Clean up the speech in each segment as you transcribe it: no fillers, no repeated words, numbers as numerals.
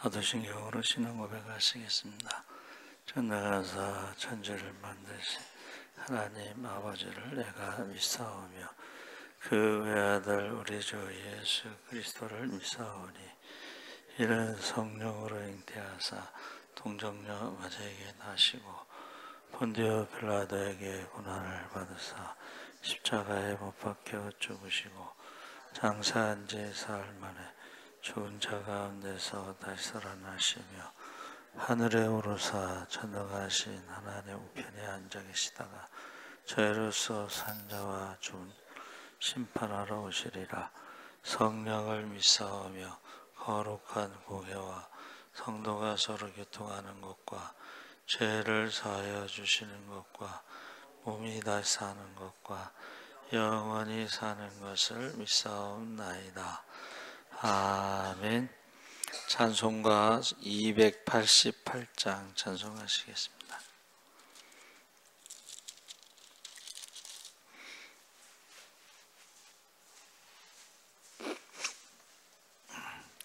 사도신경으로 신앙 고백하시겠습니다. 전능하사 천지를 만드신 하나님 아버지를 내가 믿사오며 그 외아들 우리 주 예수 그리스도를 믿사오니 이는 성령으로 잉태하사 동정녀 마리아에게 나시고 본디오 빌라도에게 고난을 받으사 십자가에 못 박혀 죽으시고 장사한 지 사흘 만에 죽은 자 가운데서 다시 살아나시며 하늘에 오르사 전능하신 하나님 우편에 앉아 계시다가 저희로서 산자와 죽은 심판하러 오시리라. 성령을 믿사오며 거룩한 공회와 성도가 서로 교통하는 것과 죄를 사하여 주시는 것과 몸이 다시 사는 것과 영원히 사는 것을 믿사옵나이다. 아멘. 찬송가 288장 찬송하시겠습니다.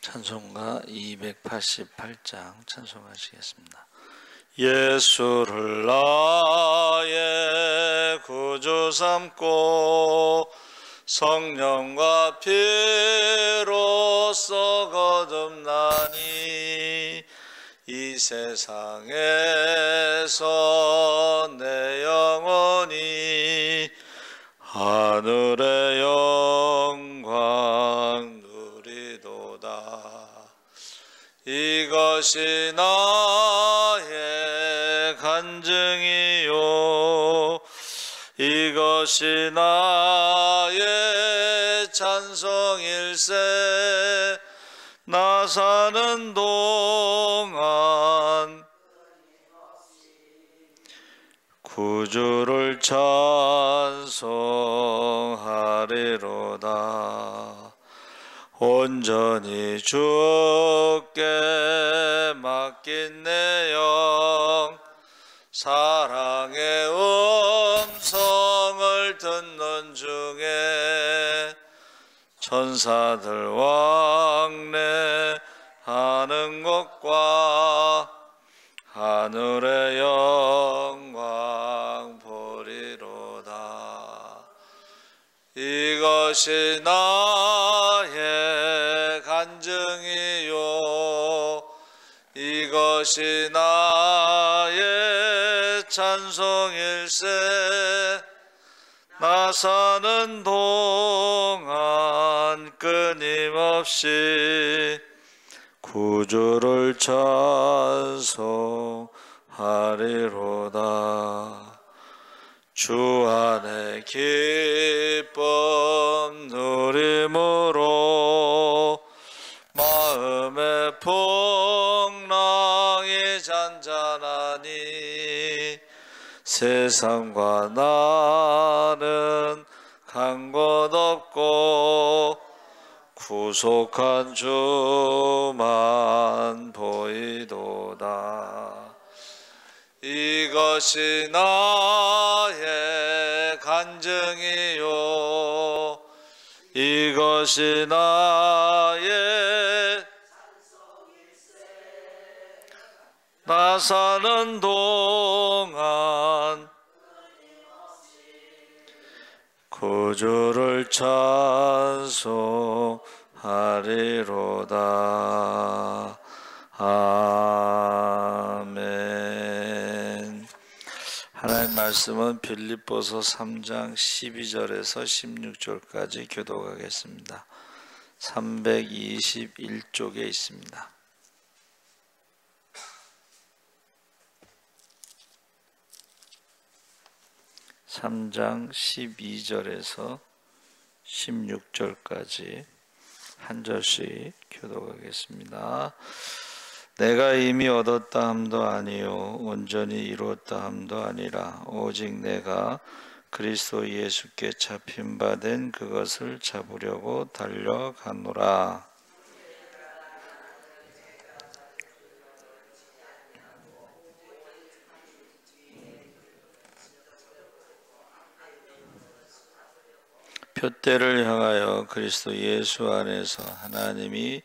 찬송가 288장 찬송하시겠습니다. 예수를 나의 구주 삼고 성령과 피로써 거듭나니 이 세상에서 내 영혼이 하늘의 영광 누리도다. 이것이 나의 간증이요 이것이 나의 찬송일세. 나 사는 동안 구주를 찬송하리로다. 온전히 주께 맡긴 내 영 사랑의 음성을 듣는 중에 천사들 왕래하는 것과 하늘의 영광 보리로다. 이것이 나의 간증이요 이것이 나의 찬송일세. 나 사는 동안 끊임없이 구주를 찬송하리로다. 주 안에 기쁨 누림으로 마음의 풍랑이 잔잔하니 세상과 나는 간 곳 없고 구속한 주만 보이도다. 이것이 나의 간증이요 이것이 나의 나 사는 동안 구주를 찬송하리로다. 아멘. 하나님 말씀은 빌립보서 3장 12절에서 16절까지 교독하겠습니다. 321쪽에 있습니다. (3장) 12절에서 16절까지 한 절씩 교독하겠습니다. 내가 이미 얻었다 함도 아니요 온전히 이루었다 함도 아니라 오직 내가 그리스도 예수께 잡힌 바 된 그것을 잡으려고 달려가노라. 표대를 향하여 그리스도 예수 안에서 하나님이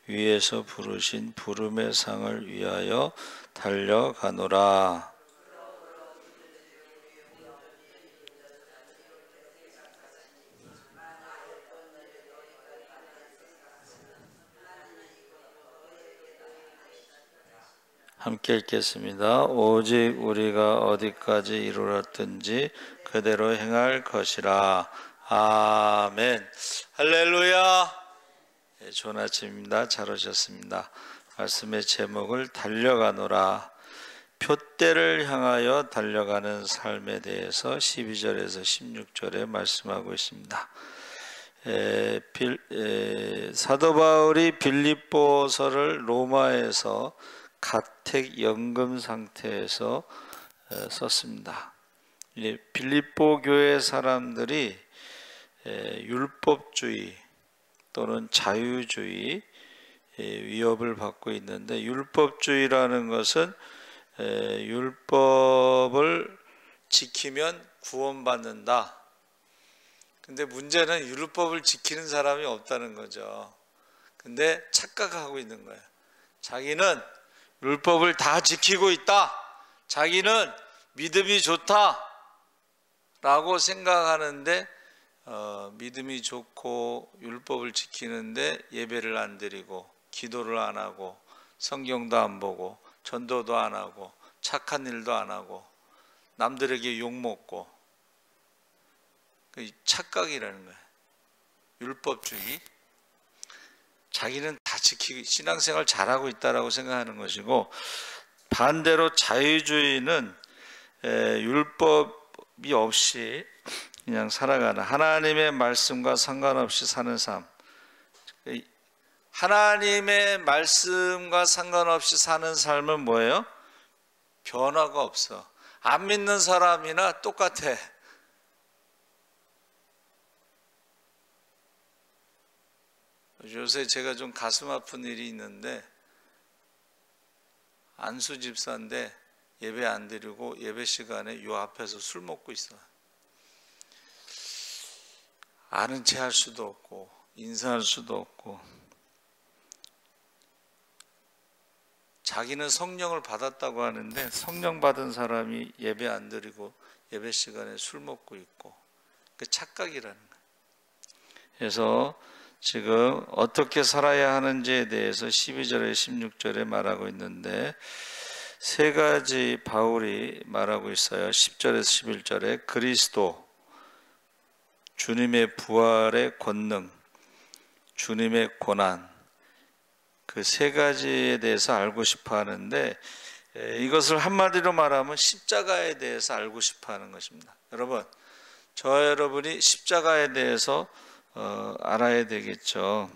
위에서 부르신 부름의 상을 위하여 달려가노라. 함께 읽겠습니다. 오직 우리가 어디까지 이르렀든지 그대로 행할 것이라. 아멘. 할렐루야. 네, 좋은 아침입니다. 잘 오셨습니다. 말씀의 제목을 달려가노라. 표대를 향하여 달려가는 삶에 대해서 12절에서 16절에 말씀하고 있습니다. 사도 바울이 빌립보서를 로마에서 가택 연금 상태에서 썼습니다. 빌립보 교회 사람들이 율법주의 또는 자유주의 위협을 받고 있는데, 율법주의라는 것은 율법을 지키면 구원받는다. 근데 문제는 율법을 지키는 사람이 없다는 거죠. 근데 착각하고 있는 거예요. 자기는 율법을 다 지키고 있다. 자기는 믿음이 좋다 라고 생각하는데, 믿음이 좋고 율법을 지키는데 예배를 안 드리고 기도를 안 하고 성경도 안 보고 전도도 안 하고 착한 일도 안 하고 남들에게 욕먹고, 착각이라는 거예요. 율법주의. 자기는 다 지키고 신앙생활 잘하고 있다라고 생각하는 것이고, 반대로 자유주의는 율법이 없이 그냥 살아가는, 하나님의 말씀과 상관없이 사는 삶. 하나님의 말씀과 상관없이 사는 삶은 뭐예요? 변화가 없어. 안 믿는 사람이나 똑같아. 요새 제가 좀 가슴 아픈 일이 있는데, 안수 집사인데 예배 안 드리고 예배 시간에 요 앞에서 술 먹고 있어. 아는 체 할 수도 없고 인사할 수도 없고, 자기는 성령을 받았다고 하는데 성령 받은 사람이 예배 안 드리고 예배 시간에 술 먹고 있고, 그 착각이라는 거예요. 그래서 지금 어떻게 살아야 하는지에 대해서 12절에 16절에 말하고 있는데, 세 가지 바울이 말하고 있어요. 10절에서 11절에 그리스도, 주님의 부활의 권능, 주님의 고난, 그 세 가지에 대해서 알고 싶어 하는데, 이것을 한마디로 말하면 십자가에 대해서 알고 싶어 하는 것입니다. 여러분, 여러분이 십자가에 대해서 알아야 되겠죠.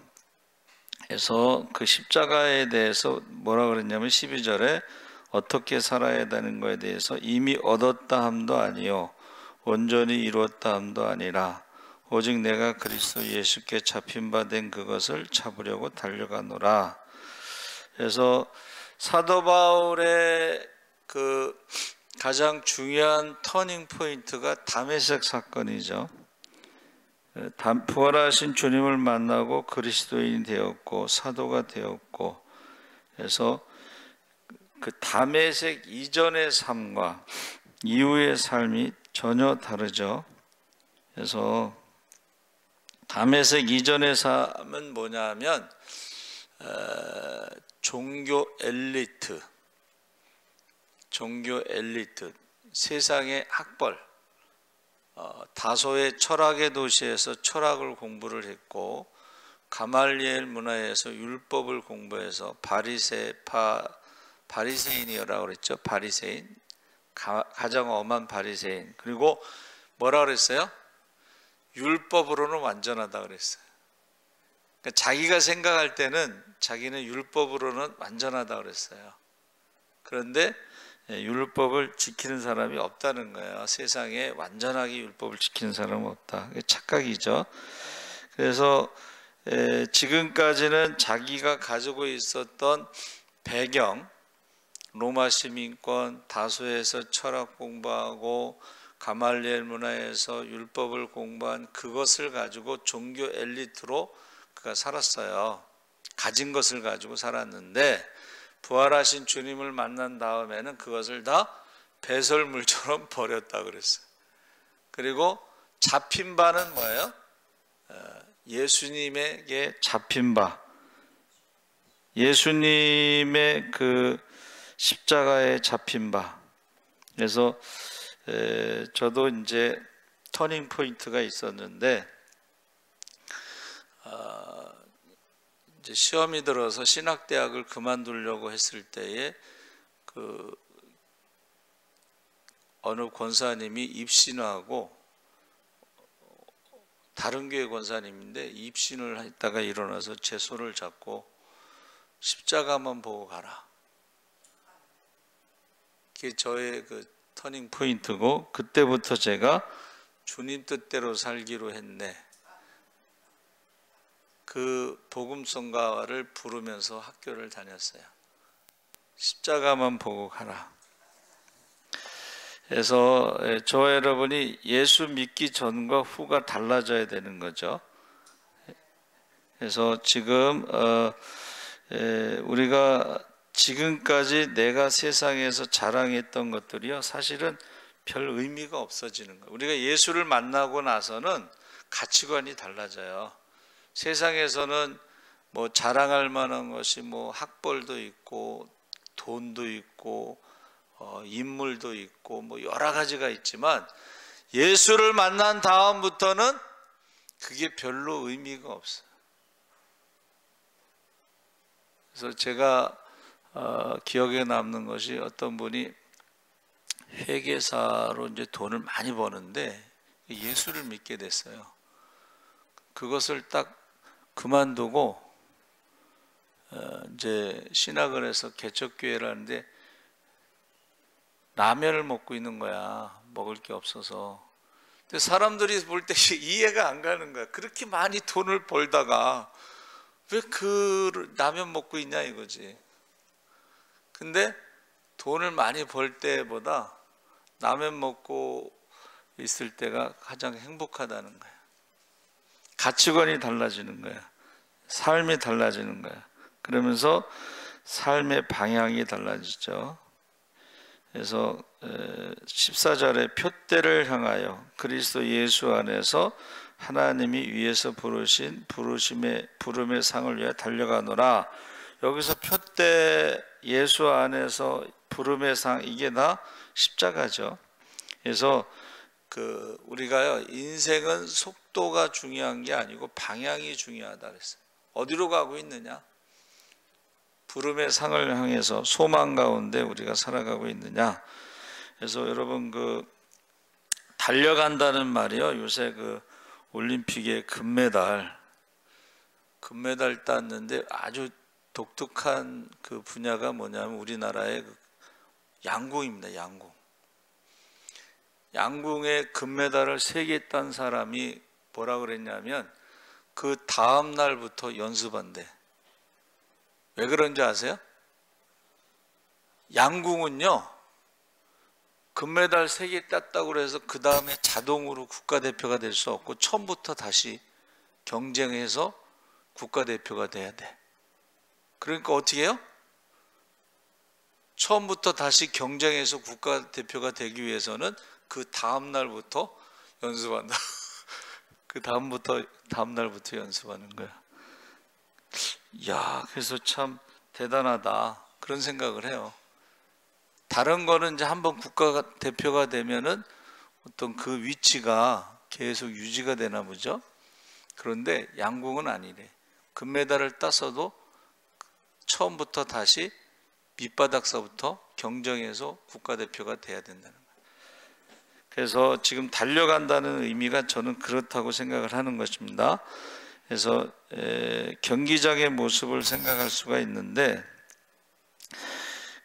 그래서 그 십자가에 대해서 뭐라 그랬냐면 12절에 어떻게 살아야 되는 것에 대해서 이미 얻었다 함도 아니요 온전히 이루었다 함도 아니라 오직 내가 그리스도 예수께 잡힌 바 된 그것을 잡으려고 달려가노라. 그래서 사도 바울의 그 가장 중요한 터닝 포인트가 다메섹 사건이죠. 부활하신 주님을 만나고 그리스도인이 되었고 사도가 되었고, 그래서 그 다메섹 이전의 삶과 이후의 삶이 전혀 다르죠. 그래서 다메섹 이전의 삶은 뭐냐면 종교 엘리트, 세상의 학벌, 다소의 철학의 도시에서 철학을 공부를 했고, 가말리엘 문화에서 율법을 공부해서 바리새인이라고 그랬죠. 바리새인, 가장 엄한 바리새인. 그리고 뭐라 그랬어요? 율법으로는 완전하다 그랬어요. 그러니까 자기가 생각할 때는 자기는 율법으로는 완전하다 그랬어요. 그런데 율법을 지키는 사람이 없다는 거예요. 세상에 완전하게 율법을 지키는 사람은 없다. 착각이죠. 그래서 지금까지는 자기가 가지고 있었던 배경, 로마 시민권, 다소에서 철학 공부하고 가말리엘 문화에서 율법을 공부한 그것을 가지고 종교 엘리트로 그가 살았어요. 가진 것을 가지고 살았는데 부활하신 주님을 만난 다음에는 그것을 다 배설물처럼 버렸다 그랬어요. 그리고 잡힌 바는 뭐예요? 예수님에게 잡힌 바, 예수님의 그 십자가에 잡힌 바. 그래서 저도 이제 터닝 포인트가 있었는데 이제 시험이 들어서 신학대학을 그만두려고 했을 때에 그 어느 권사님이 입신하고 다른 교회 권사님인데 입신을 했다가 일어나서 제 손을 잡고 십자가만 보고 가라. 그게 저의 그 터닝 포인트고 그때부터 제가 주님 뜻대로 살기로 했네. 그 복음성가를 부르면서 학교를 다녔어요. 십자가만 보고 가라. 그래서 저와 여러분이 예수 믿기 전과 후가 달라져야 되는 거죠. 그래서 지금 우리가 지금까지 내가 세상에서 자랑했던 것들이요, 사실은 별 의미가 없어지는 거예요. 우리가 예수를 만나고 나서는 가치관이 달라져요. 세상에서는 뭐 자랑할 만한 것이 뭐 학벌도 있고 돈도 있고 인물도 있고 뭐 여러 가지가 있지만 예수를 만난 다음부터는 그게 별로 의미가 없어요. 그래서 제가 기억에 남는 것이 어떤 분이 회계사로 이제 돈을 많이 버는데 예수를 믿게 됐어요. 그것을 딱 그만두고 이제 신학을 해서 개척교회를 하는데 라면을 먹고 있는 거야. 먹을 게 없어서. 근데 사람들이 볼 때 이해가 안 가는 거야. 그렇게 많이 돈을 벌다가 왜 그 라면 먹고 있냐 이거지. 근데 돈을 많이 벌 때보다 라면 먹고 있을 때가 가장 행복하다는 거야. 가치관이 달라지는 거야. 삶이 달라지는 거야. 그러면서 삶의 방향이 달라지죠. 그래서 14절에 표대를 향하여 그리스도 예수 안에서 하나님이 위에서 부르신 부름의 상을 위해 달려가노라. 여기서 표대, 예수 안에서 부름의 상, 이게 다 십자가죠. 그래서 우리가요, 인생은 속도가 중요한 게 아니고 방향이 중요하다 그랬어요. 어디로 가고 있느냐? 부름의 상을 향해서 소망 가운데 우리가 살아가고 있느냐? 그래서 여러분 달려간다는 말이요, 요새 올림픽의 금메달 땄는데 아주 독특한 그 분야가 뭐냐면 우리나라의 양궁입니다. 양궁의 금메달을 3개 딴 사람이 뭐라 그랬냐면 그 다음 날부터 연습한대. 왜 그런지 아세요? 양궁은요, 금메달 3개 땄다고 해서 그 다음에 자동으로 국가대표가 될 수 없고 처음부터 다시 경쟁해서 국가대표가 돼야 돼. 그러니까 어떻게 해요? 처음부터 다시 경쟁해서 국가대표가 되기 위해서는 그 다음 날부터 연습한다. 그 다음 날부터 연습하는 거야. 야, 그래서 참 대단하다 그런 생각을 해요. 다른 거는 이제 한번 국가대표가 되면은 어떤 그 위치가 계속 유지가 되나 보죠. 그런데 양궁은 아니래. 금메달을 땄어도 처음부터 다시 밑바닥서부터 경쟁해서 국가대표가 돼야 된다는 거예요. 그래서 지금 달려간다는 의미가 저는 그렇다고 생각을 하는 것입니다. 그래서 경기장의 모습을 생각할 수가 있는데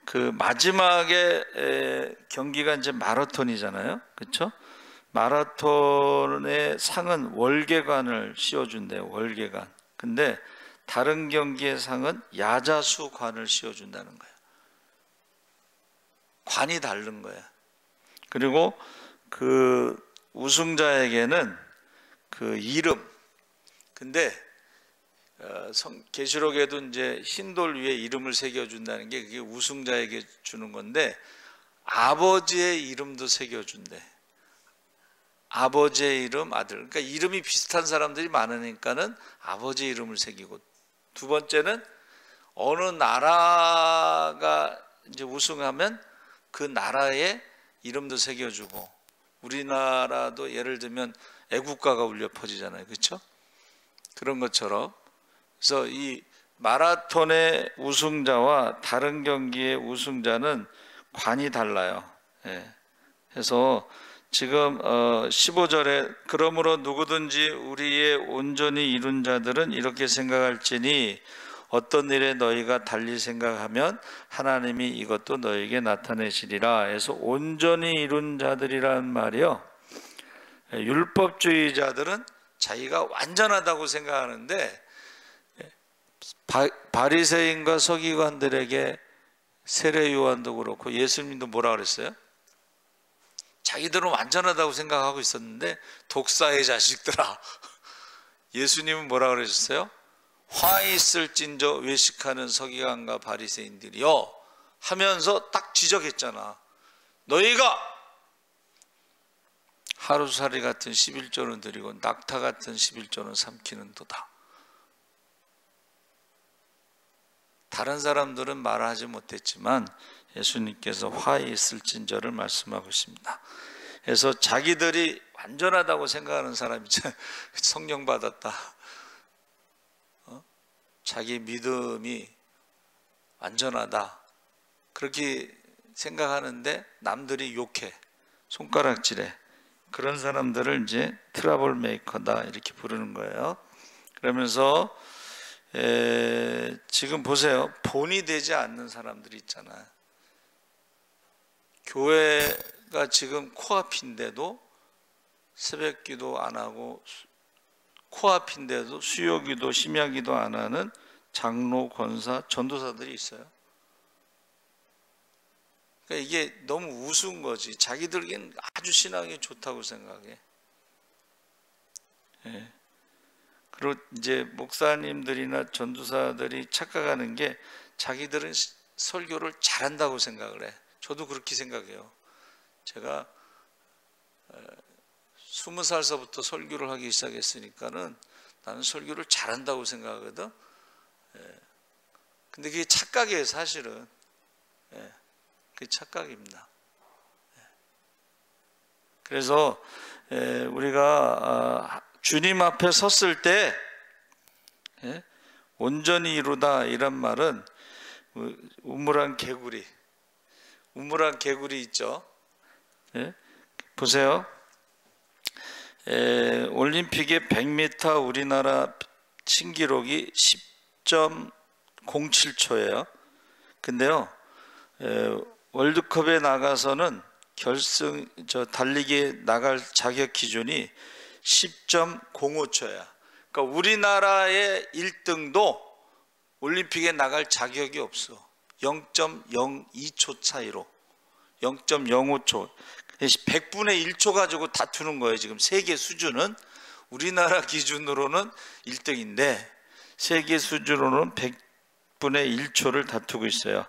그 마지막에 경기가 이제 마라톤이잖아요, 그렇죠? 마라톤의 상은 월계관을 씌워준대요, 월계관. 근데 다른 경기의 상은 야자수관을 씌워준다는 거예요. 관이 다른 거예요. 그리고 그 우승자에게는 그 이름, 근데 계시록에도 이제 흰돌 위에 이름을 새겨준다는 게 그게 우승자에게 주는 건데 아버지의 이름도 새겨준대. 아버지의 이름, 아들. 그러니까 이름이 비슷한 사람들이 많으니까는 아버지 이름을 새기고, 두 번째는 어느 나라가 이제 우승하면 그 나라의 이름도 새겨주고, 우리나라도 예를 들면 애국가가 울려 퍼지잖아요, 그렇죠? 그런 것처럼. 그래서 이 마라톤의 우승자와 다른 경기의 우승자는 관이 달라요. 예. 그래서 지금 15절에 그러므로 누구든지 우리의 온전히 이룬 자들은 이렇게 생각할지니 어떤 일에 너희가 달리 생각하면 하나님이 이것도 너희에게 나타내시리라. 해서 온전히 이룬 자들이라는 말이요, 율법주의자들은 자기가 완전하다고 생각하는데 바리새인과 서기관들에게 세례 요한도 그렇고 예수님도 뭐라 그랬어요? 자기들은 완전하다고 생각하고 있었는데 독사의 자식들아. 예수님은 뭐라 그러셨어요? 화 있을진저 외식하는 서기관과 바리새인들이요 하면서 딱 지적했잖아. 너희가 하루살이 같은 11조는 드리고 낙타 같은 11조는 삼키는 도다. 다른 사람들은 말하지 못했지만 예수님께서 화에 있을진저를 말씀하고 있습니다. 그래서 자기들이 완전하다고 생각하는 사람이 성령 받았다, 자기 믿음이 완전하다, 그렇게 생각하는데 남들이 욕해, 손가락질해. 그런 사람들을 이제 트러블 메이커다 이렇게 부르는 거예요. 그러면서 지금 보세요. 본이 되지 않는 사람들이 있잖아요. 교회가 지금 코앞인데도 새벽기도 안 하고, 코앞인데도 수요기도 심야기도 안 하는 장로, 권사, 전도사들이 있어요. 그러니까 이게 너무 우스운 거지. 자기들에겐 아주 신앙이 좋다고 생각해. 예. 그리고 이제 목사님들이나 전도사들이 착각하는 게 자기들은 설교를 잘한다고 생각을 해. 저도 그렇게 생각해요. 제가 20살서부터 설교를 하기 시작했으니까는 나는 설교를 잘한다고 생각하거든. 근데 그게 착각이에요, 사실은. 그게 착각입니다. 그래서 우리가 주님 앞에 섰을 때 온전히 이루다 이란 말은 우물한 개구리 있죠. 보세요. 올림픽의 100m 우리나라 신기록이 10.07초예요. 근데요, 월드컵에 나가서는 달리기에 나갈 자격 기준이 10.05초야. 그러니까 우리나라의 1등도 올림픽에 나갈 자격이 없어. 0.02초 차이로, 0.05초, 100분의 1초 가지고 다투는 거예요. 지금 세계 수준은 우리나라 기준으로는 1등인데 세계 수준으로는 100분의 1초를 다투고 있어요.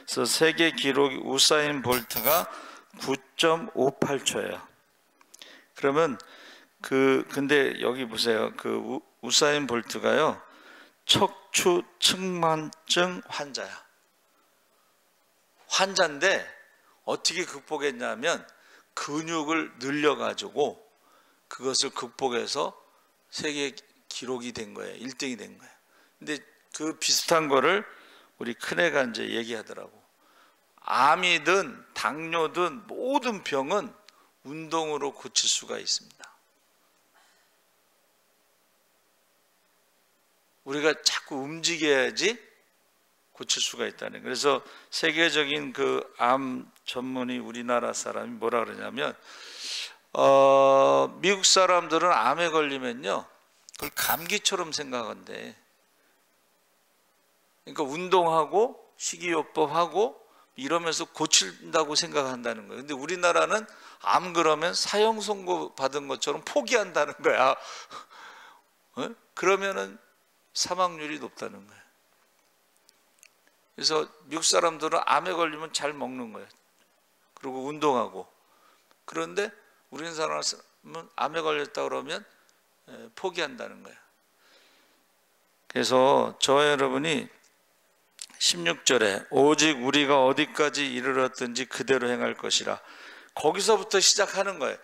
그래서 세계 기록 우사인 볼트가 9.58초예요. 그러면 근데 여기 보세요. 우사인 볼트가요, 척추 측만증 환자인데 어떻게 극복했냐면 근육을 늘려가지고 그것을 극복해서 세계 기록이 된 거예요. 1등이 된 거예요. 근데 그 비슷한 거를 우리 큰애가 이제 얘기하더라고. 암이든 당뇨든 모든 병은 운동으로 고칠 수가 있습니다. 우리가 자꾸 움직여야지 고칠 수가 있다는. 그래서 세계적인 그 암 전문의 우리나라 사람이 뭐라 그러냐면 미국 사람들은 암에 걸리면요 그걸 감기처럼 생각한대. 그러니까 운동하고 식이요법하고 이러면서 고친다고 생각한다는 거예요. 근데 우리나라는 암 그러면 사형 선고 받은 것처럼 포기한다는 거야. 그러면은 사망률이 높다는 거예요. 그래서 미국 사람들은 암에 걸리면 잘 먹는 거예요. 그리고 운동하고. 그런데 우리나라 사람은 암에 걸렸다 그러면 포기한다는 거예요. 그래서 저와 여러분이 16절에 오직 우리가 어디까지 이르렀든지 그대로 행할 것이라, 거기서부터 시작하는 거예요.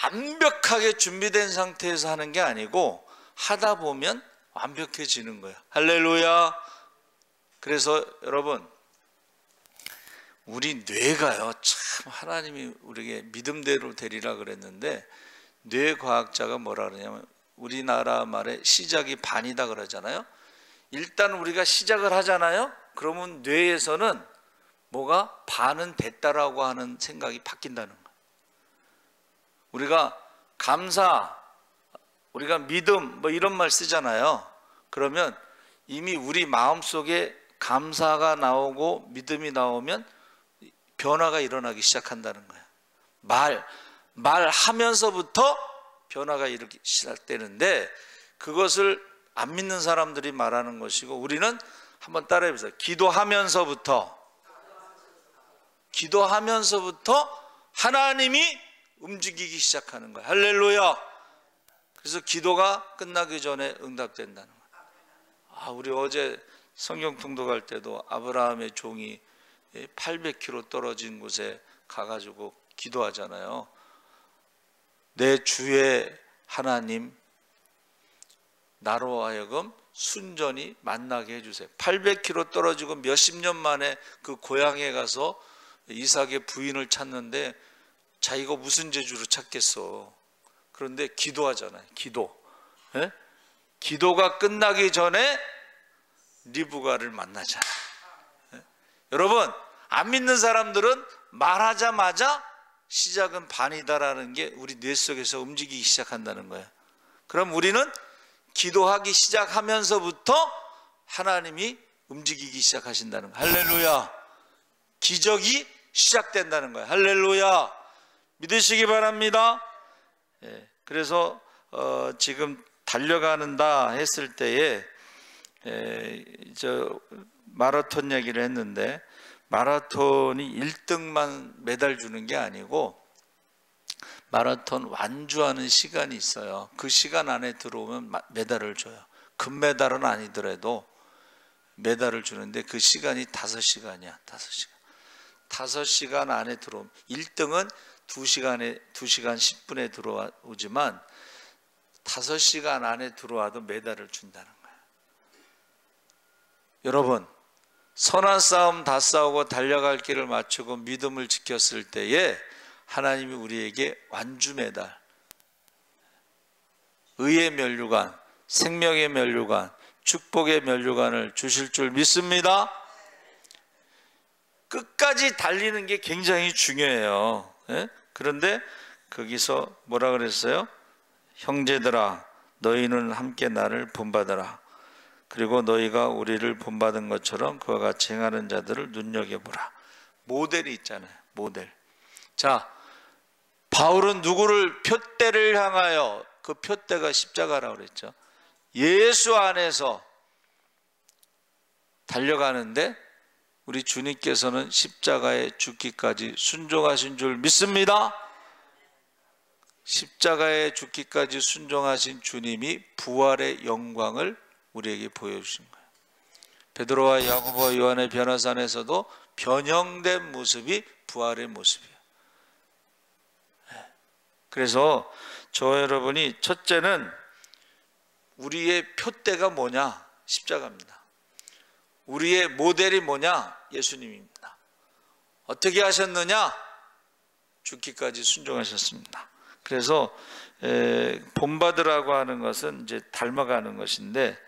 완벽하게 준비된 상태에서 하는 게 아니고 하다 보면 완벽해지는 거예요. 할렐루야. 그래서 여러분, 우리 뇌가요, 참 하나님이 우리에게 믿음대로 되리라 그랬는데, 뇌과학자가 뭐라 그러냐면 우리나라 말에 시작이 반이다 그러잖아요. 일단 우리가 시작을 하잖아요. 그러면 뇌에서는 뭐가 반은 됐다라고 하는 생각이 바뀐다는 거예요. 우리가 감사, 우리가 믿음 뭐 이런 말 쓰잖아요. 그러면 이미 우리 마음속에 감사가 나오고 믿음이 나오면 변화가 일어나기 시작한다는 거예요. 말하면서부터 변화가 일어나기 시작되는데, 그것을 안 믿는 사람들이 말하는 것이고, 우리는 한번 따라해 보세요. 기도하면서부터 하나님이 움직이기 시작하는 거예요. 할렐루야. 그래서 기도가 끝나기 전에 응답된다는 거예요. 우리 어제 성경 통독할 때도 아브라함의 종이 800km 떨어진 곳에 가가지고 기도하잖아요. 내 주의 하나님, 나로 하여금 순전히 만나게 해주세요. 800km 떨어지고 몇십 년 만에 그 고향에 가서 이삭의 부인을 찾는데 자기가 무슨 재주로 찾겠어. 그런데 기도하잖아요. 기도. 예? 기도가 끝나기 전에 리브가를 만나잖아요. 예? 여러분, 안 믿는 사람들은 말하자마자 시작은 반이다라는 게 우리 뇌 속에서 움직이기 시작한다는 거예요. 그럼 우리는 기도하기 시작하면서부터 하나님이 움직이기 시작하신다는 거예요. 할렐루야. 기적이 시작된다는 거예요. 할렐루야. 믿으시기 바랍니다. 그래서 지금 달려가는다 했을 때에 저 마라톤 얘기를 했는데, 마라톤이 1등만 메달 주는 게 아니고 마라톤 완주하는 시간이 있어요. 그 시간 안에 들어오면 메달을 줘요. 금메달은 아니더라도 메달을 주는데 그 시간이 5시간이야. 5시간. 5시간 안에 들어오면 1등은 2시간 10분에 들어오지만 5시간 안에 들어와도 메달을 준다는 거예요. 여러분, 선한 싸움 다 싸우고 달려갈 길을 마치고 믿음을 지켰을 때에 하나님이 우리에게 완주 메달, 의의 면류관, 생명의 면류관, 축복의 면류관을 주실 줄 믿습니다. 끝까지 달리는 게 굉장히 중요해요. 그런데 거기서 뭐라 그랬어요? 형제들아, 너희는 함께 나를 본받으라. 그리고 너희가 우리를 본받은 것처럼 그와 같이 행하는 자들을 눈여겨보라. 모델이 있잖아요. 모델. 자, 바울은 누구를, 표대를 향하여, 그 표대가 십자가라고 그랬죠. 예수 안에서 달려가는데 우리 주님께서는 십자가에 죽기까지 순종하신 줄 믿습니다. 십자가에 죽기까지 순종하신 주님이 부활의 영광을 우리에게 보여주신 거예요. 베드로와 야고보와 요한의 변화산에서도 변형된 모습이 부활의 모습이에요. 그래서 저 여러분이, 첫째는 우리의 표대가 뭐냐? 십자가입니다. 우리의 모델이 뭐냐? 예수님입니다. 어떻게 하셨느냐? 죽기까지 순종하셨습니다. 그래서 본받으라고 하는 것은 이제 닮아가는 것인데,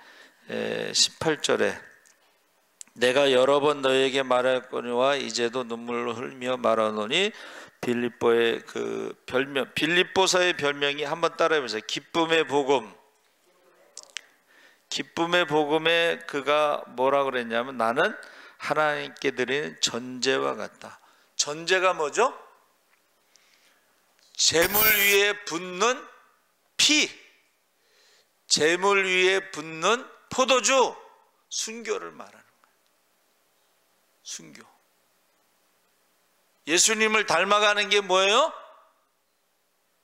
18절에 내가 여러 번 너에게 말할거니와 이제도 눈물로 흘며 말하노니, 빌립보의 그 별명, 빌립보서의 별명이, 한번 따라해보세요. 기쁨의 복음. 기쁨의 복음에 그가 뭐라 그랬냐면, 나는 하나님께 드리는 전제와 같다. 전제가 뭐죠? 재물 위에 붓는 피. 재물 위에 붓는 포도주, 순교를 말하는 거예요. 순교. 예수님을 닮아가는 게 뭐예요?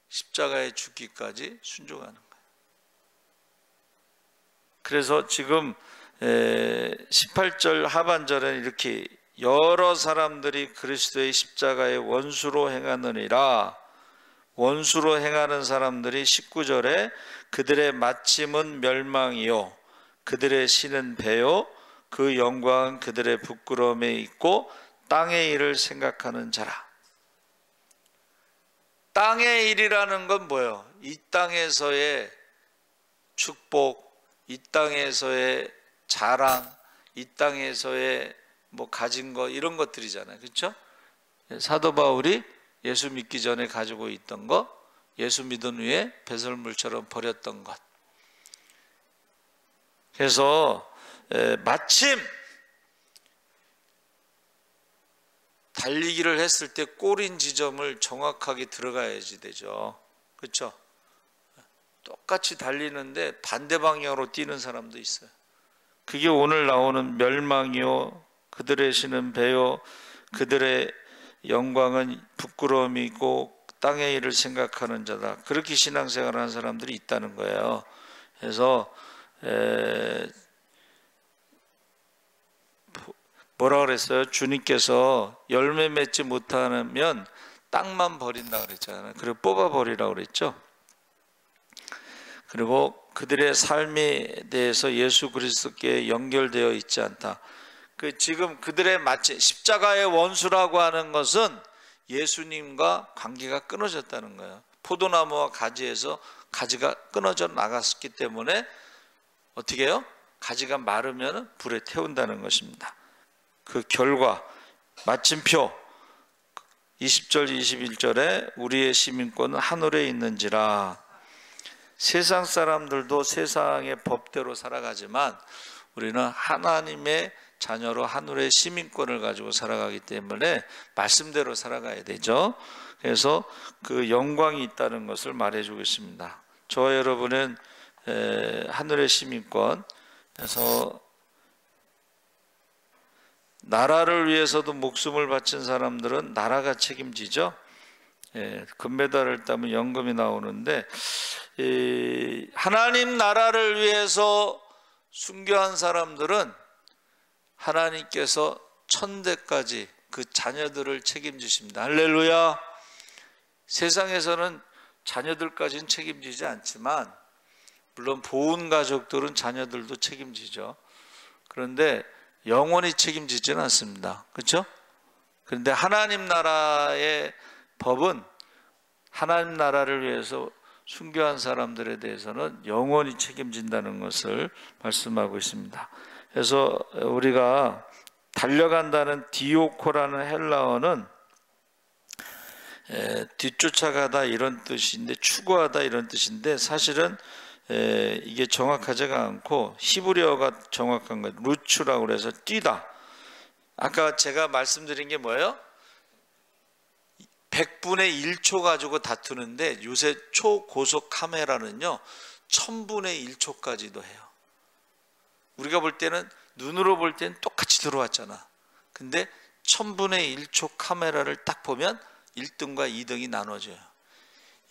십자가에 죽기까지 순종하는 거예요. 그래서 지금 18절 하반절에 이렇게 여러 사람들이 그리스도의 십자가의 원수로 행하느니라. 원수로 행하는 사람들이 19절에 그들의 마침은 멸망이요 그들의 신은 배요 그 영광은 그들의 부끄러움에 있고 땅의 일을 생각하는 자라. 땅의 일이라는 건 뭐예요? 이 땅에서의 축복, 이 땅에서의 자랑, 이 땅에서의 뭐 가진 거 이런 것들이잖아요. 그렇죠? 사도 바울이 예수 믿기 전에 가지고 있던 것, 예수 믿은 후에 배설물처럼 버렸던 것. 그래서 마침 달리기를 했을 때 꼬린 지점을 정확하게 들어가야지 되죠. 그렇죠? 똑같이 달리는데 반대 방향으로 뛰는 사람도 있어요. 그게 오늘 나오는 멸망이요 그들의 신은 배요 그들의 영광은 부끄러움이 있고 땅의 일을 생각하는 자다. 그렇게 신앙생활을 하는 사람들이 있다는 거예요. 그래서 뭐라 그랬어요? 주님께서 열매 맺지 못하면 땅만 버린다 그랬잖아요. 그리고 뽑아버리라고 그랬죠. 그리고 그들의 삶에 대해서 예수 그리스도께 연결되어 있지 않다. 지금 그들의 마치 십자가의 원수라고 하는 것은 예수님과 관계가 끊어졌다는 거예요. 포도나무와 가지에서 가지가 끊어져 나갔기 때문에 어떻게 해요? 가지가 마르면 불에 태운다는 것입니다. 그 결과 마침표 20절 21절에 우리의 시민권은 하늘에 있는지라. 세상 사람들도 세상의 법대로 살아가지만 우리는 하나님의 자녀로 하늘의 시민권을 가지고 살아가기 때문에 말씀대로 살아가야 되죠. 그래서 그 영광이 있다는 것을 말해주고 있습니다. 저와 여러분은 하늘의 시민권, 그래서 나라를 위해서도 목숨을 바친 사람들은 나라가 책임지죠. 금메달을 따면 연금이 나오는데 하나님 나라를 위해서 순교한 사람들은 하나님께서 천대까지 그 자녀들을 책임지십니다. 할렐루야. 세상에서는 자녀들까지는 책임지지 않지만 물론 보훈 가족들은 자녀들도 책임지죠. 그런데 영원히 책임지지는 않습니다. 그렇죠? 그런데 하나님 나라의 법은 하나님 나라를 위해서 순교한 사람들에 대해서는 영원히 책임진다는 것을 말씀하고 있습니다. 그래서 우리가 달려간다는 디오코라는 헬라어는 뒤쫓아가다 이런 뜻인데, 추구하다 이런 뜻인데, 사실은 이게 정확하지가 않고 히브리어가 정확한 거예요. 루츠라고 그래서 뛰다. 아까 제가 말씀드린 게 뭐예요? 100분의 1초 가지고 다투는데 요새 초고속 카메라는요 1000분의 1초까지도 해요. 우리가 볼 때는 눈으로 볼 때는 똑같이 들어왔잖아. 근데 1000분의 1초 카메라를 딱 보면 1등과 2등이 나눠져요.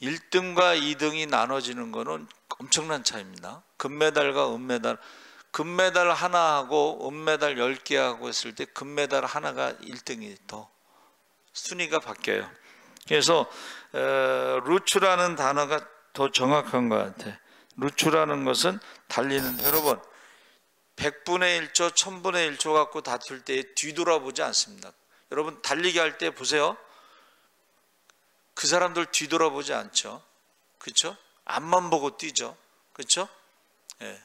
1등과 2등이 나눠지는 거는 엄청난 차이입니다. 금메달과 은메달, 금메달 하나하고 은메달 10개하고 했을 때 금메달 하나가 1등이 더 순위가 바뀌어요. 그래서 루츠라는 단어가 더 정확한 것 같아요. 루츠라는 것은 달리는, 여러분 100분의 1초, 1000분의 1초 갖고 다툴 때 뒤돌아보지 않습니다. 여러분 달리기 할 때 보세요. 그 사람들 뒤돌아보지 않죠. 그렇죠? 앞만 보고 뛰죠. 그렇죠? 예.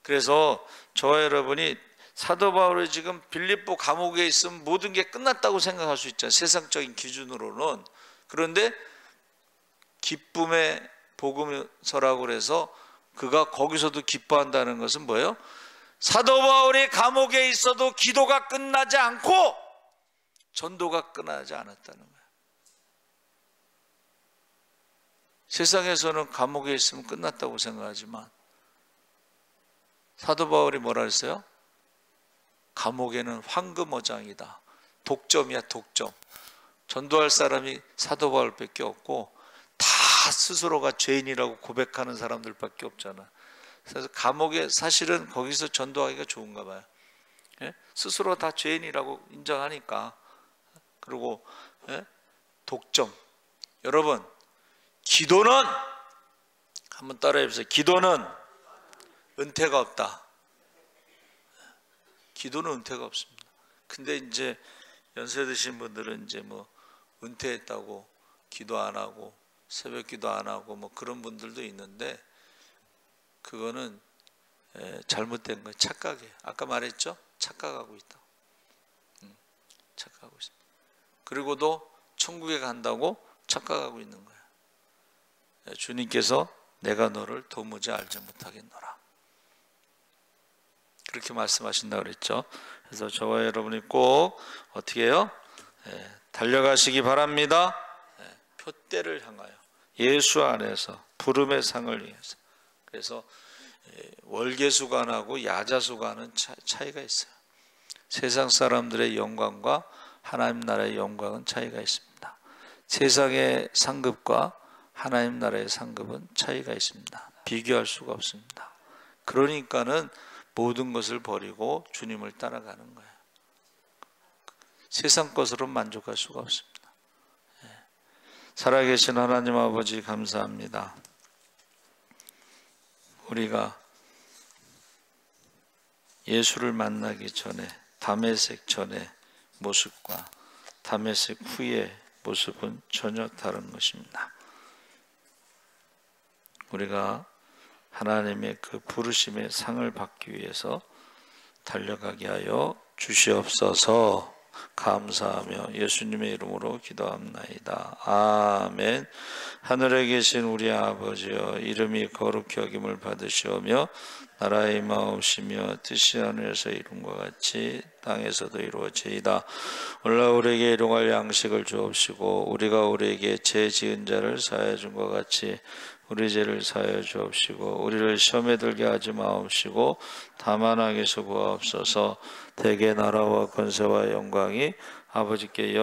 그래서 저와 여러분이 사도 바울이 지금 빌립보 감옥에 있으면 모든 게 끝났다고 생각할 수 있잖아요. 세상적인 기준으로는. 그런데 기쁨의 복음서라고 그래서 그가 거기서도 기뻐한다는 것은 뭐예요? 사도 바울이 감옥에 있어도 기도가 끝나지 않고 전도가 끝나지 않았다는 거예요. 세상에서는 감옥에 있으면 끝났다고 생각하지만 사도 바울이 뭐라 했어요? 감옥에는 황금어장이다. 독점이야, 독점. 전도할 사람이 사도 바울밖에 없고 다 스스로가 죄인이라고 고백하는 사람들밖에 없잖아. 그래서 감옥에 사실은 거기서 전도하기가 좋은가 봐요. 예? 스스로 다 죄인이라고 인정하니까. 그리고 예? 독점. 여러분, 기도는 한번 따라해 보세요. 기도는 은퇴가 없다. 기도는 은퇴가 없습니다. 근데 이제 연세 드신 분들은 이제 뭐 은퇴했다고 기도 안 하고 새벽 기도 안 하고 뭐 그런 분들도 있는데 그거는 잘못된 거예요. 착각이에요. 아까 말했죠? 착각하고 있다. 착각하고 있습니다. 그리고도 천국에 간다고 착각하고 있는 거예요. 주님께서 내가 너를 도무지 알지 못하겠노라. 그렇게 말씀하신다고 그랬죠. 그래서 저와 여러분이 꼭 어떻게 해요? 달려가시기 바랍니다. 표대를 향하여 예수 안에서 부름의 상을 위해서. 그래서 월계수관하고 야자수관은 차이가 있어요. 세상 사람들의 영광과 하나님 나라의 영광은 차이가 있습니다. 세상의 상급과 하나님 나라의 상급은 차이가 있습니다. 비교할 수가 없습니다. 그러니까는 모든 것을 버리고 주님을 따라가는 거예요. 세상 것으로 만족할 수가 없습니다. 살아계신 하나님 아버지 감사합니다. 우리가 예수를 만나기 전에 다메섹 전의 모습과 다메섹 후의 모습은 전혀 다른 것입니다. 우리가 하나님의 그 부르심의 상을 받기 위해서 달려가게 하여 주시옵소서. 감사하며 예수님의 이름으로 기도합나이다. 아멘. 하늘에 계신 우리 아버지여, 이름이 거룩히 여김을 받으시오며 나라의 임하옵시며 뜻이 하늘에서 이룬 것 같이 땅에서도 이루어지이다. 오늘날 우리에게 일용할 양식을 주옵시고 우리가 우리에게 죄 지은 자를 사하여 준 것 같이 우리 죄를 사하여 주옵시고 우리를 시험에 들게 하지 마옵시고 다만 악에서 구하옵소서. 대개 나라와 권세와 영광이 아버지께